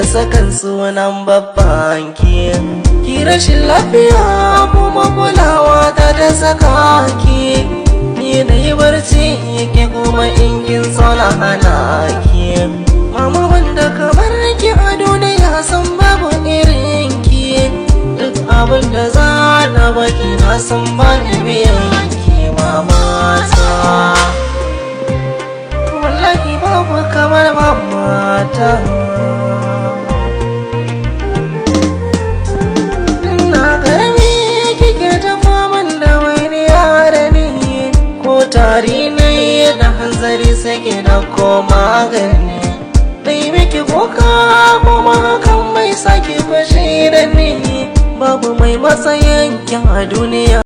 sakan sunan babban ki rashin lafiya mu makulawa ta saka ki ni na yi barci ki kuma in kin sauna hana ki mama wanda kamar ki a duniya san babu irin ki duk abin da za na baki na san ba ni biyan ki mama ta wallahi babu kamar mama ta tari na yi da hanzari sake da koma gani dai miki kuka kuma hakan mai sake fashe da ni babu mai matsayin kyan a duniya.